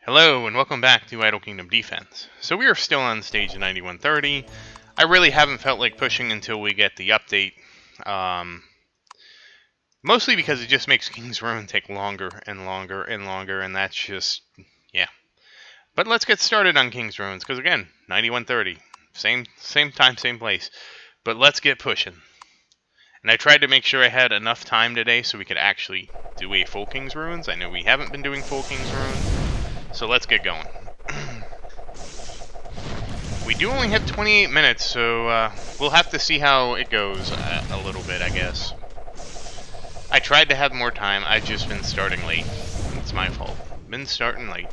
Hello and welcome back to Idle Kingdom Defense. So we are still on stage 9130. I really haven't felt like pushing until we get the update. Mostly because it just makes King's Ruin take longer and longer and longer, and that's just, yeah. But let's get started on King's Ruins, because again, 9130. Same time, same place. But let's get pushing. And I tried to make sure I had enough time today so we could actually do a full King's Ruins. I know we haven't been doing full King's Ruins. So let's get going. We do only have 28 minutes, so we'll have to see how it goes a little bit, I guess. I tried to have more time, I've just been starting late. It's my fault. Been starting late.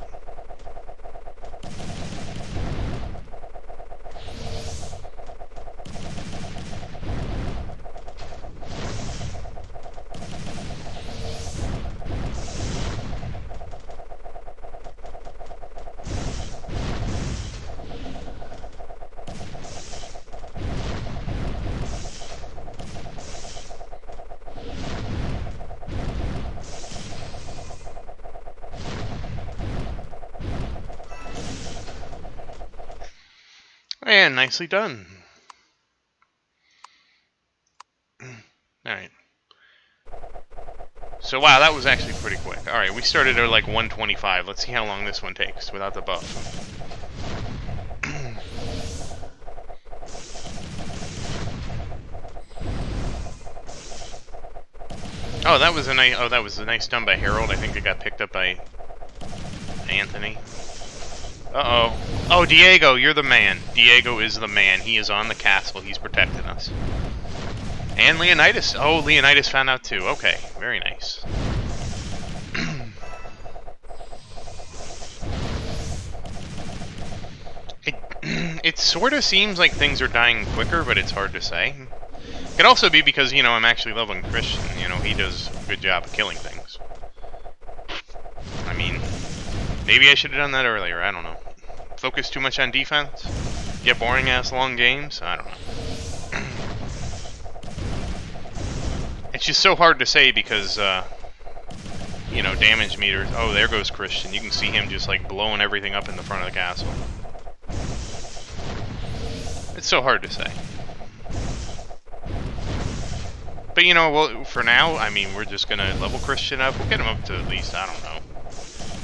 And nicely done. Alright. So wow, that was actually pretty quick. Alright, we started at like 125. Let's see how long this one takes without the buff. Oh, that was a nice done by Harold. I think it got picked up by Anthony. Uh-oh. Oh, Diego, you're the man. Diego is the man. He is on the castle. He's protecting us. And Leonidas. Oh, Leonidas found out too. Okay, very nice. It sort of seems like things are dying quicker, but it's hard to say. It could also be because, you know, I'm actually leveling Christian. You know, he does a good job of killing things. I mean, maybe I should have done that earlier. I don't know. Focus too much on defense? Get boring-ass long games? I don't know. It's just so hard to say because, you know, damage meters. Oh, there goes Christian. You can see him just, like, blowing everything up in the front of the castle. It's so hard to say. But, you know, well, for now, I mean, we're just going to level Christian up. We'll get him up to at least, I don't know,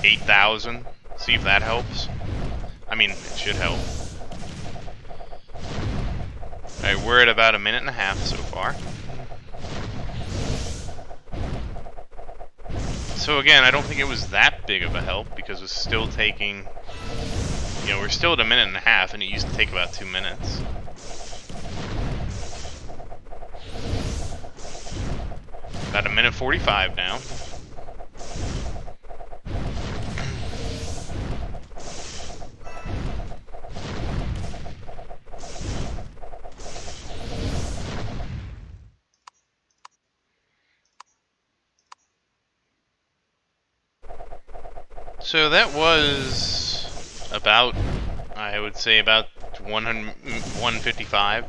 8,000. See if that helps. I mean, it should help. Alright, we're at about a minute and a half so far. So again, I don't think it was that big of a help because it's still taking, you know, we're still at a minute and a half and it used to take about 2 minutes. About a minute 45 now. So that was about, I would say about 155,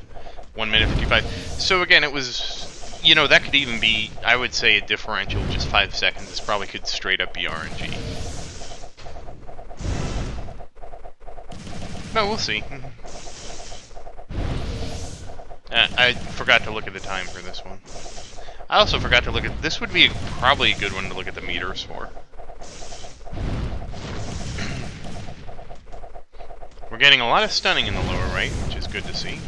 1 minute 55. So again, it was, you know, that could even be, I would say a differential of just 5 seconds. This probably could straight up be RNG. No, we'll see. I forgot to look at the time for this one. I also forgot to look at, this would be probably a good one to look at the meters for. We're getting a lot of stunning in the lower right, which is good to see.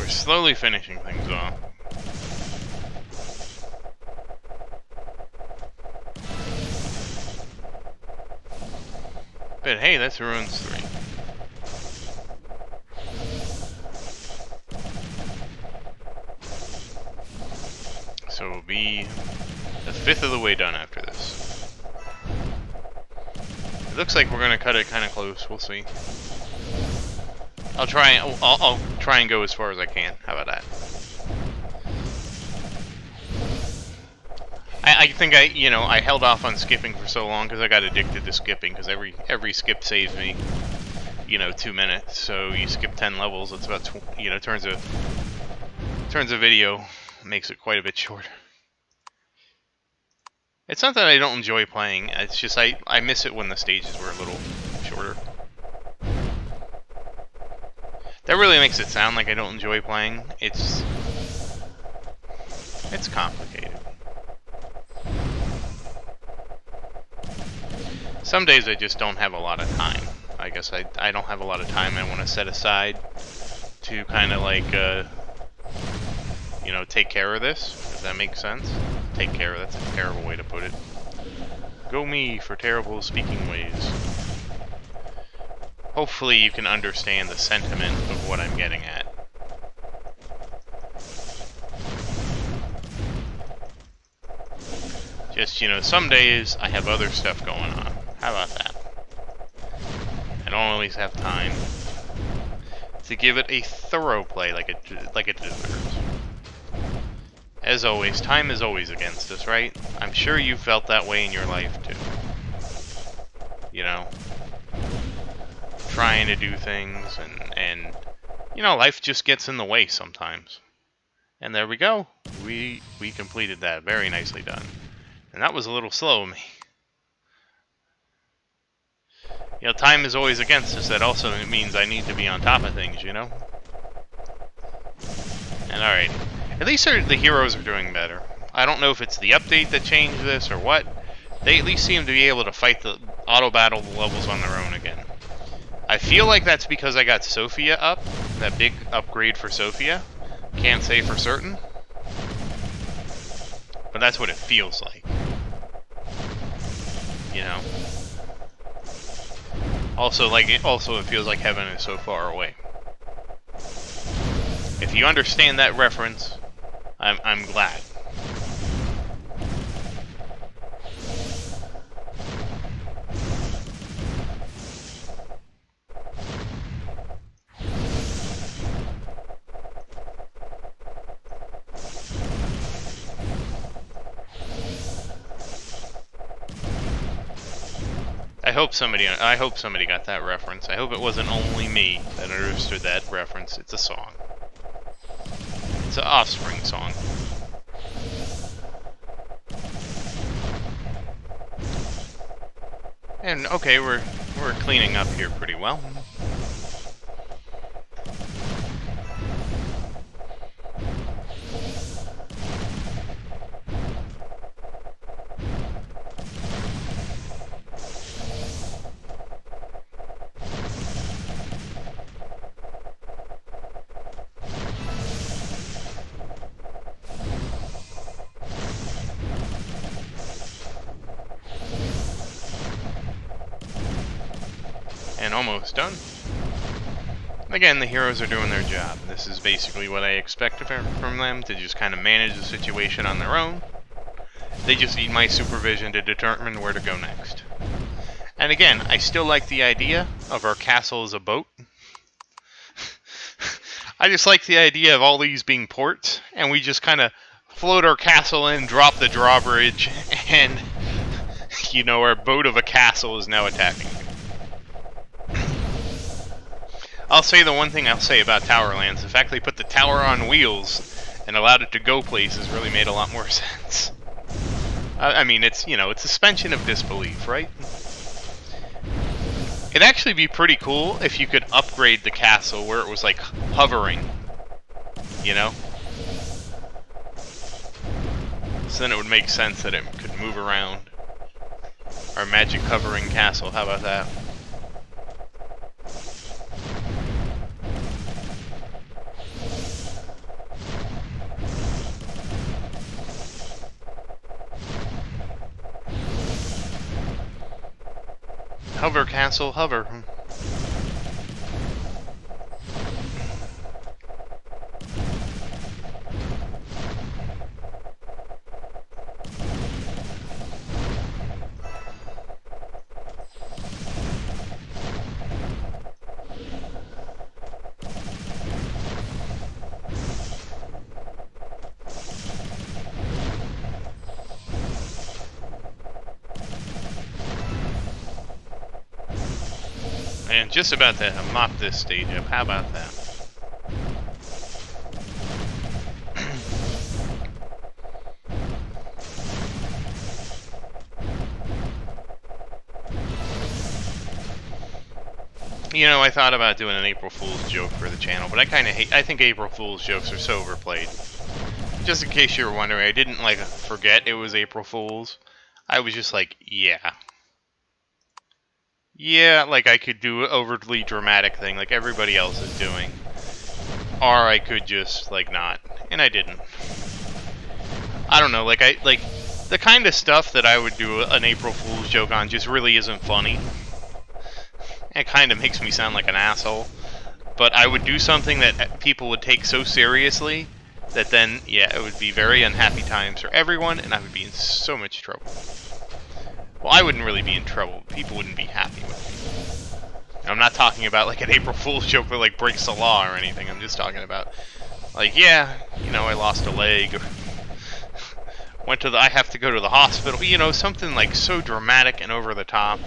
Slowly finishing things off. But hey, that's Ruins 3. So we'll be a fifth of the way done after this. It looks like we're gonna cut it kind of close. We'll see. I'll try and go as far as I can. How about that? I think I held off on skipping for so long because I got addicted to skipping, because every skip saves me, 2 minutes. So you skip 10 levels, it's about, turns a video, makes it quite a bit shorter. It's not that I don't enjoy playing, it's just I miss it when the stages were a little shorter. That really makes it sound like I don't enjoy playing. It's complicated. Some days I just don't have a lot of time. I guess I don't have a lot of time I want to set aside to kind of like, take care of this, if that makes sense. Take care of, that's a terrible way to put it. Go me for terrible speaking ways. Hopefully you can understand the sentiment of what I'm getting at. Just, some days I have other stuff going on. How about that? I don't always have time to give it a thorough play like it deserves. As always, time is always against us, right? I'm sure you've felt that way in your life too. Trying to do things and life just gets in the way sometimes. And there we go. We completed that. Very nicely done. And that was a little slow of me. Time is always against us. That also means I need to be on top of things, And alright. At least the heroes are doing better. I don't know if it's the update that changed this or what. They at least seem to be able to fight the auto-battle levels on their own again. I feel like that's because I got Sophia up. That big upgrade for Sophia. Can't say for certain. But that's what it feels like. Also, it feels like heaven is so far away. If you understand that reference, I'm glad. I hope somebody got that reference. I hope it wasn't only me that understood that reference. It's a song. It's an Offspring song. And okay, we're cleaning up here pretty well. And almost done. Again, the heroes are doing their job. This is basically what I expect from them, to just kind of manage the situation on their own. They just need my supervision to determine where to go next. And again, I still like the idea of our castle as a boat. I just like the idea of all these being ports, and we just kind of float our castle in, drop the drawbridge, and, our boat of a castle is now attacking. I'll say the one thing I'll say about Towerlands, the fact they put the tower on wheels and allowed it to go places really made a lot more sense. I mean, it's, it's suspension of disbelief, right? It'd actually be pretty cool if you could upgrade the castle where it was, like, hovering, So then it would make sense that it could move around. Our magic hovering castle, how about that? Hover, castle, hover. And just about to mop this stage up. How about that? You know, I thought about doing an April Fool's joke for the channel, but I kind of hate. I think April Fool's jokes are so overplayed. Just in case you were wondering, I didn't like forget it was April Fool's. I was just like, yeah. Yeah, like I could do an overly dramatic thing like everybody else is doing. Or I could just, like, not. And I didn't. I don't know, like, the kind of stuff that I would do an April Fool's joke on just really isn't funny. It kind of makes me sound like an asshole. But I would do something that people would take so seriously that then, yeah, it would be very unhappy times for everyone, and I would be in so much trouble. Well, I wouldn't really be in trouble. People wouldn't be happy with me. And I'm not talking about, like, an April Fool's joke that, like, breaks the law or anything. I'm just talking about, like, yeah, you know, I lost a leg, or I have to go to the hospital. You know, something, like, so dramatic and over the top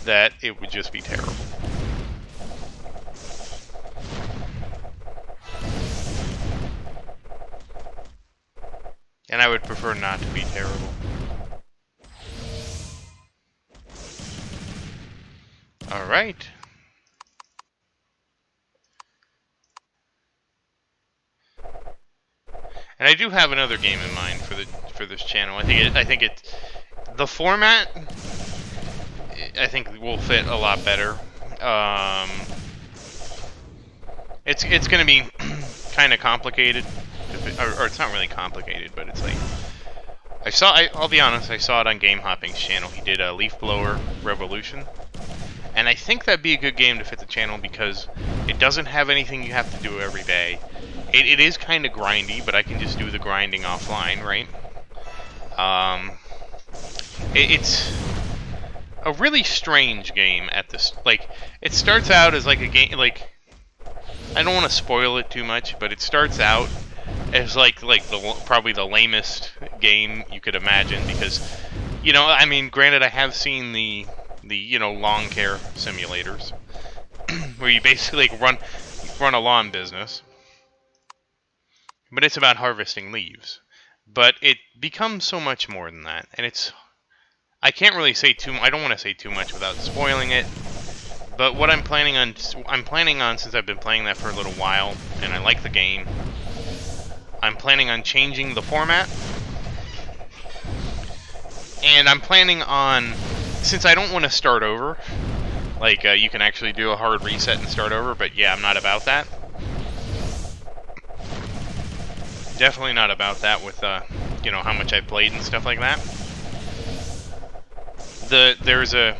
that it would just be terrible. And I would prefer not to be terrible. Alright. And I do have another game in mind for this channel. I think the format I think will fit a lot better. It's going to be kind of complicated, or it's not really complicated, but it's like I'll be honest, I saw it on Game Hopping's channel. He did a Leaf Blower Revolution, and I think that'd be a good game to fit the channel because it doesn't have anything you have to do every day. It is kind of grindy, but I can just do the grinding offline, right? It's a really strange game at this. Like, it starts out as like a game. Like, I don't want to spoil it too much, but it starts out as like probably the lamest game you could imagine because, you know, I mean, granted, I have seen the you know, lawn care simulators where you basically run a lawn business. But it's about harvesting leaves. But it becomes so much more than that. And I can't really say I don't want to say too much without spoiling it. But what I'm planning on, since I've been playing that for a little while, and I like the game, I'm planning on changing the format. And I'm planning on, since I don't want to start over, like, you can actually do a hard reset and start over, but yeah, I'm not about that. Definitely not about that with, you know, how much I've played and stuff like that. There's a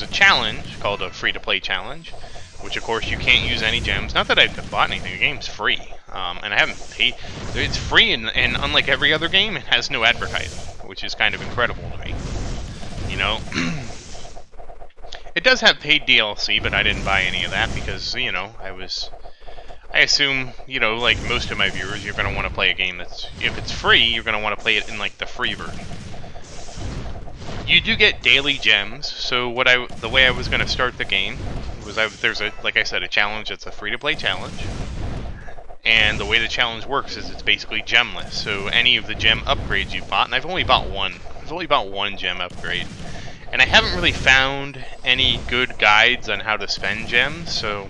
challenge called a free-to-play challenge, which of course you can't use any gems. Not that I've bought anything, the game's free, and I haven't paid. It's free, and unlike every other game, it has no advertising, which is kind of incredible to me. You know, it does have paid DLC, but I didn't buy any of that because, you know, I assume, you know, like most of my viewers, you're going to want to play a game that's, if it's free, you're going to want to play it in, like, the free version. You do get daily gems, so the way I was going to start the game was there's like I said, a challenge that's a free-to-play challenge. And the way the challenge works is it's basically gemless. So any of the gem upgrades you've bought, and I've only bought one. I've only bought one gem upgrade. And I haven't really found any good guides on how to spend gems, so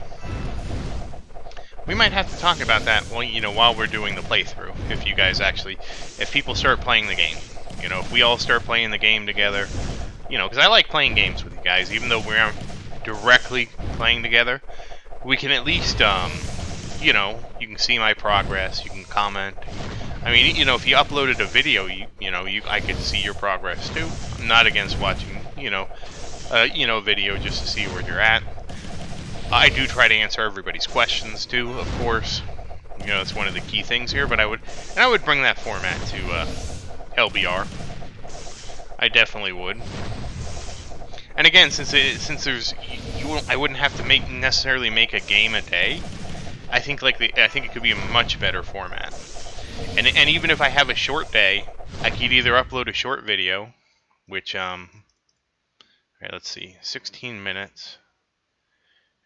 we might have to talk about that, well, you know, while we're doing the playthrough. If people start playing the game, you know, if we all start playing the game together, you know, because I like playing games with you guys, even though we aren't directly playing together, we can at least, you know, you can see my progress, you can comment. I mean, you know, if you uploaded a video, I could see your progress too. I'm not against watching, you know, video just to see where you're at. I do try to answer everybody's questions too, of course. It's one of the key things here. But I would bring that format to LBR. I definitely would. And again, since there's I wouldn't have to necessarily make a game a day. I think it could be a much better format. And even if I have a short day, I could either upload a short video, which alright, let's see, 16 minutes,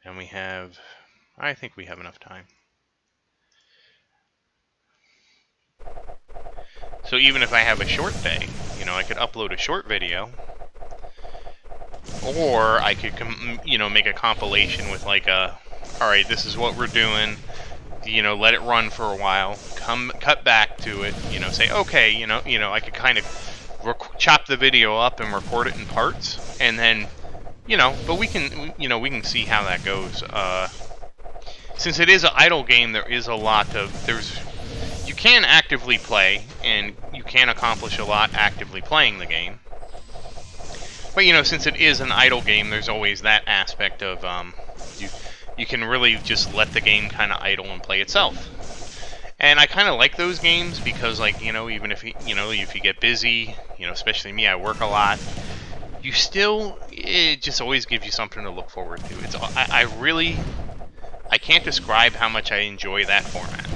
and I think we have enough time. So even if I have a short day, I could upload a short video, or I could make a compilation with like alright, this is what we're doing. Let it run for a while. Cut back to it. Say okay. I could kind of chop the video up and record it in parts, and then, But we can see how that goes. Since it is an idle game, there is a lot of you can actively play, and you can accomplish a lot actively playing the game. But since it is an idle game, there's always that aspect of you can really just let the game kind of idle and play itself. And I kind of like those games because, like, even if if you get busy, especially me, I work a lot. It just always gives you something to look forward to. I can't describe how much I enjoy that format.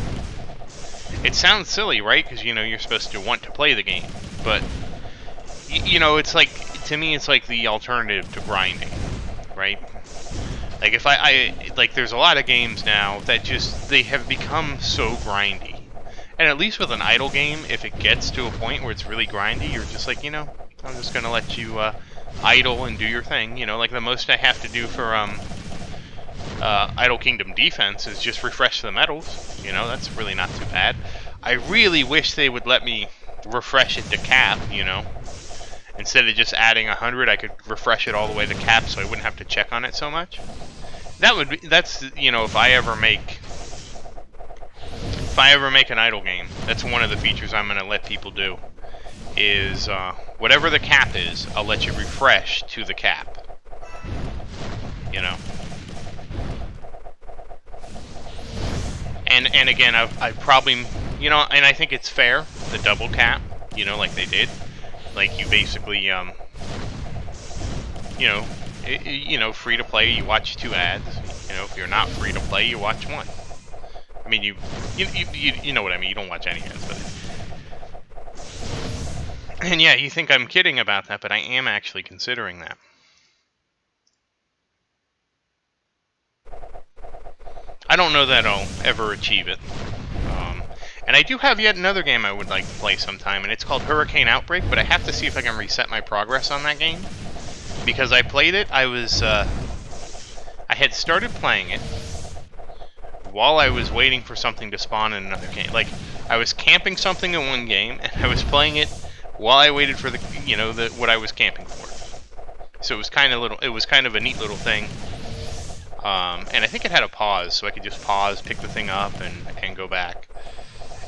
It sounds silly, right? Because you're supposed to want to play the game, but it's like, to me, it's like the alternative to grinding, right? Like, there's a lot of games now that they have become so grindy. And at least with an idle game, if it gets to a point where it's really grindy, you're just like, I'm just gonna let you idle and do your thing. Like the most I have to do for Idle Kingdom Defense is just refresh the medals. That's really not too bad. I really wish they would let me refresh it to cap, Instead of just adding 100, I could refresh it all the way to cap, so I wouldn't have to check on it so much. That's if I ever make an idle game, that's one of the features I'm gonna let people do. Is whatever the cap is, I'll let you refresh to the cap. And again, I probably and I think it's fair, the double cap, like they did. Like, you basically, free to play, you watch 2 ads. If you're not free to play, you watch 1. I mean, you know what I mean. You don't watch any ads, but. And yeah, you think I'm kidding about that, but I am actually considering that. I don't know that I'll ever achieve it. And I do have yet another game I would like to play sometime, and it's called Hurricane Outbreak, but I have to see if I can reset my progress on that game. Because I played it, I had started playing it while I was waiting for something to spawn in another game. Like, I was camping something in one game, and I was playing it while I waited for what I was camping for. So it was kind of a neat little thing. And I think it had a pause, so I could just pause, pick the thing up, and go back.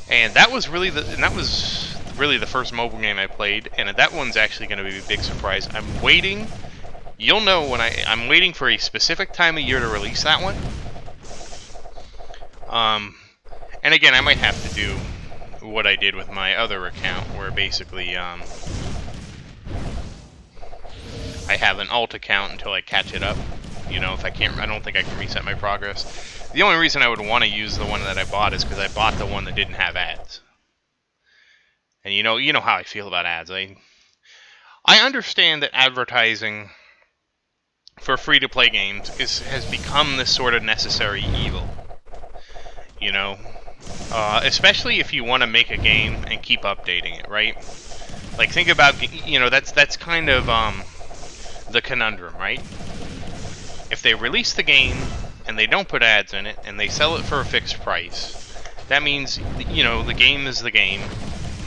And that was really the first mobile game I played, and that one's actually going to be a big surprise. I'm waiting. You'll know when I'm waiting for a specific time of year to release that one. And again, I might have to do what I did with my other account, where basically I have an alt account until I catch it up. If I don't think I can reset my progress. The only reason I would want to use the one that I bought is because I bought the one that didn't have ads. And you know how I feel about ads. I understand that advertising for free-to-play games has become this sort of necessary evil. Especially if you want to make a game and keep updating it, right? Like, think about, that's kind of the conundrum, right? If they release the game and they don't put ads in it and they sell it for a fixed price, that means, the game is the game.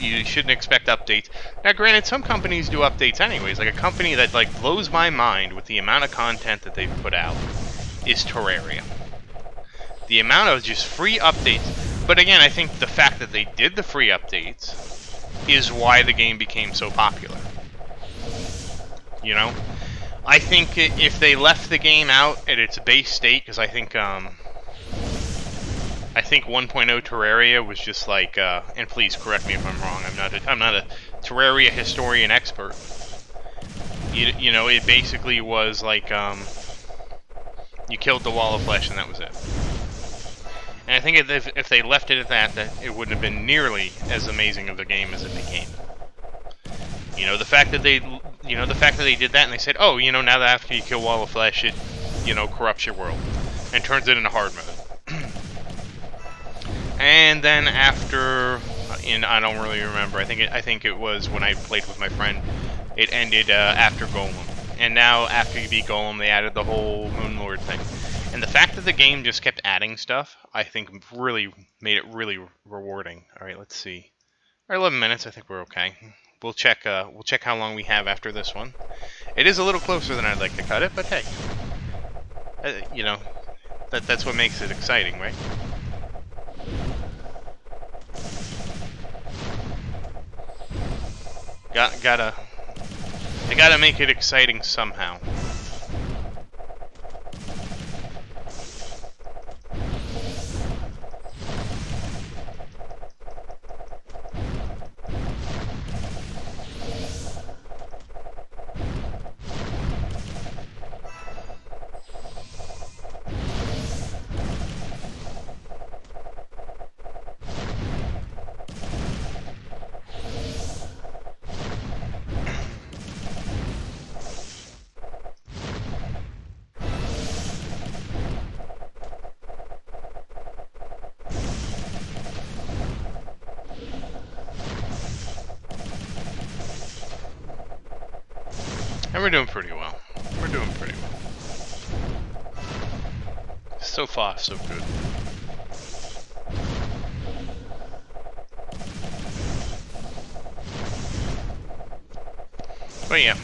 You shouldn't expect updates. Now, granted, some companies do updates anyways. Like, a company that, blows my mind with the amount of content that they've put out is Terraria. The amount of just free updates. But again, I think the fact that they did the free updates is why the game became so popular. I think if they left the game out at its base state, because I think 1.0 Terraria was just like, and please correct me if I'm wrong. I'm not a Terraria historian expert. You know, it basically was like you killed the wall of flesh and that was it. And I think if they left it at that it wouldn't have been nearly as amazing of a game as it became. You know, the fact that they did that and they said, oh, you know, now that after you kill wall of flesh, it, you know, corrupts your world and turns it into hard mode. And then after, and I don't really remember. I think it was when I played with my friend. It ended after Golem, and now after you beat Golem, they added the whole Moonlord thing. And the fact that the game just kept adding stuff, I think, really made it really rewarding. All right, let's see. All right, 11 minutes. I think we're okay. We'll check how long we have after this one. It is a little closer than I'd like to cut it, but hey, you know, that's what makes it exciting, right? They gotta make it exciting somehow. And we're doing pretty well. We're doing pretty well. So far, so good. But yeah.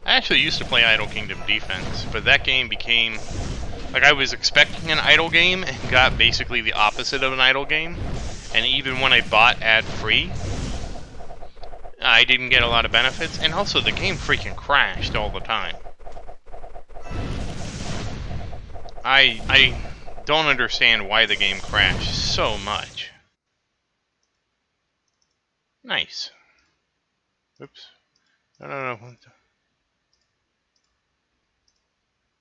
I actually used to play Idle Kingdom Defense, but that game became... like, I was expecting an idle game and got basically the opposite of an idle game. And even when I bought ad-free, I didn't get a lot of benefits. And also, the game freaking crashed all the time. I don't understand why the game crashed so much. Nice. Oops. No.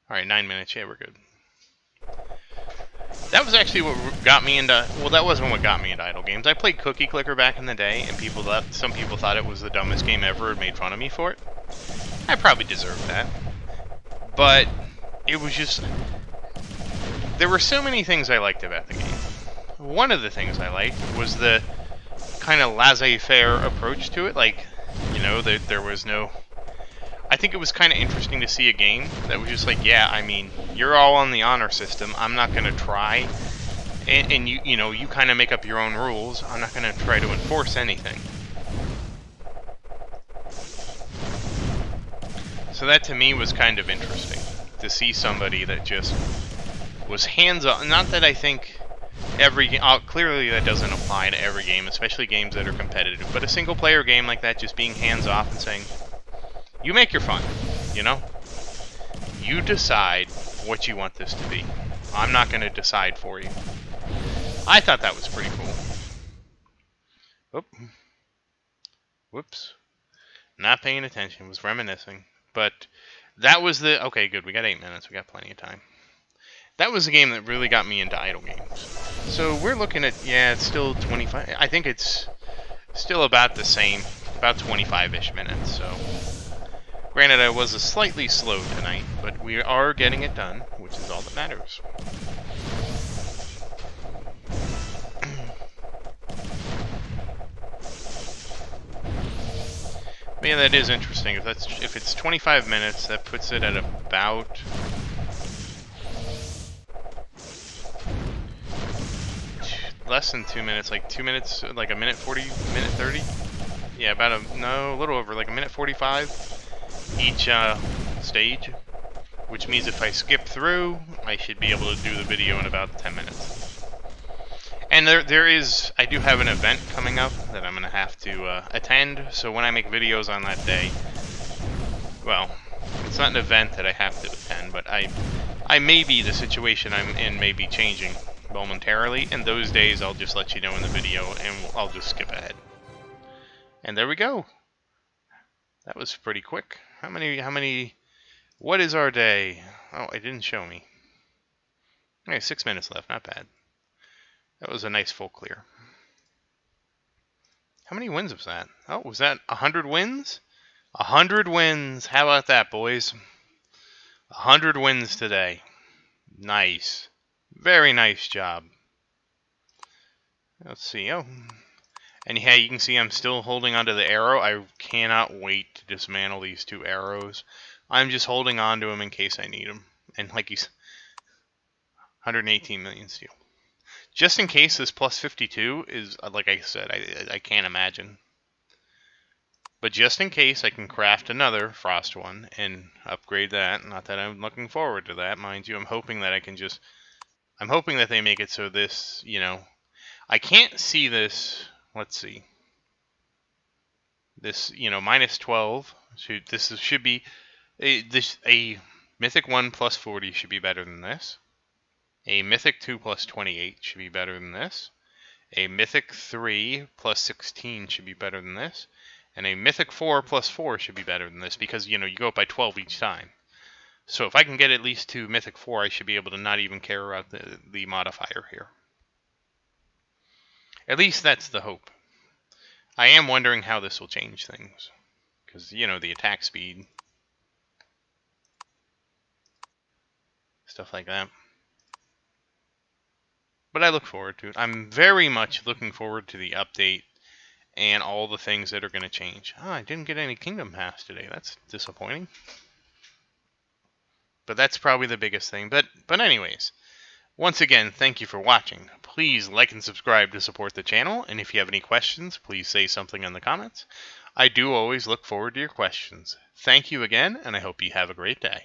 Alright, 9 minutes. Yeah, we're good. That was actually what got me into... well, that wasn't what got me into idle games. I played Cookie Clicker back in the day, and some people thought it was the dumbest game ever and made fun of me for it. I probably deserved that. But it was just... there were so many things I liked about the game. One of the things I liked was the kind of laissez-faire approach to it. Like, you know, there was no... I think it was kind of interesting to see a game that was just like, yeah, I mean, you're all on the honor system. I'm not going to try. And you know, you kind of make up your own rules. I'm not going to try to enforce anything. So that to me was kind of interesting. To see somebody that just was hands-on. Not that I think every game... clearly that doesn't apply to every game, especially games that are competitive. But a single-player game like that, just being hands-off and saying... you make your fun, you know? You decide what you want this to be. I'm not going to decide for you. I thought that was pretty cool. Oop. Whoops. Not paying attention. Was reminiscing. But that was the... okay, good. We got 8 minutes. We got plenty of time. That was the game that really got me into idle games. So we're looking at... yeah, it's still 25... I think it's still about the same. About 25-ish minutes, so... granted, I was slightly slow tonight, but we are getting it done, which is all that matters. But yeah, that is interesting. If it's 25 minutes, that puts it at about... less than 2 minutes, like 2 minutes, like a minute 40, minute 30? Yeah, about a little over, like a minute 45 each stage. Which means if I skip through, I should be able to do the video in about 10 minutes. And I do have an event coming up that I'm going to have to attend, so when I make videos on that day, well, it's not an event that I have to attend, but I may be, the situation I'm in may be changing momentarily, and those days I'll just let you know in the video, and I'll just skip ahead. And there we go. That was pretty quick. What is our day? Oh, it didn't show me. Okay, 6 minutes left, not bad. That was a nice full clear. How many wins was that? Oh, was that 100 wins? 100 wins. How about that, boys? 100 wins today. Nice. Very nice job. Let's see. Oh. And yeah, you can see I'm still holding onto the arrow. I cannot wait to dismantle these 2 arrows. I'm just holding on to them in case I need them. And like he's 118 million steel. Just in case this plus 52 is, like I said, I can't imagine. But just in case, I can craft another Frost one and upgrade that. Not that I'm looking forward to that, mind you. I'm hoping that I'm hoping that they make it so this, I can't see this. Let's see. This, minus 12. Should be a Mythic 1 plus 40 should be better than this. A Mythic 2 plus 28 should be better than this. A Mythic 3 plus 16 should be better than this. And a Mythic 4 plus 4 should be better than this because, you go up by 12 each time. So if I can get at least 2 Mythic 4, I should be able to not even care about the modifier here. At least that's the hope. I am wondering how this will change things. Because, the attack speed. Stuff like that. But I look forward to it. I'm very much looking forward to the update and all the things that are going to change. Oh, I didn't get any Kingdom Pass today. That's disappointing. But that's probably the biggest thing. But anyways, once again, thank you for watching. Please like and subscribe to support the channel. And if you have any questions, please say something in the comments. I do always look forward to your questions. Thank you again, and I hope you have a great day.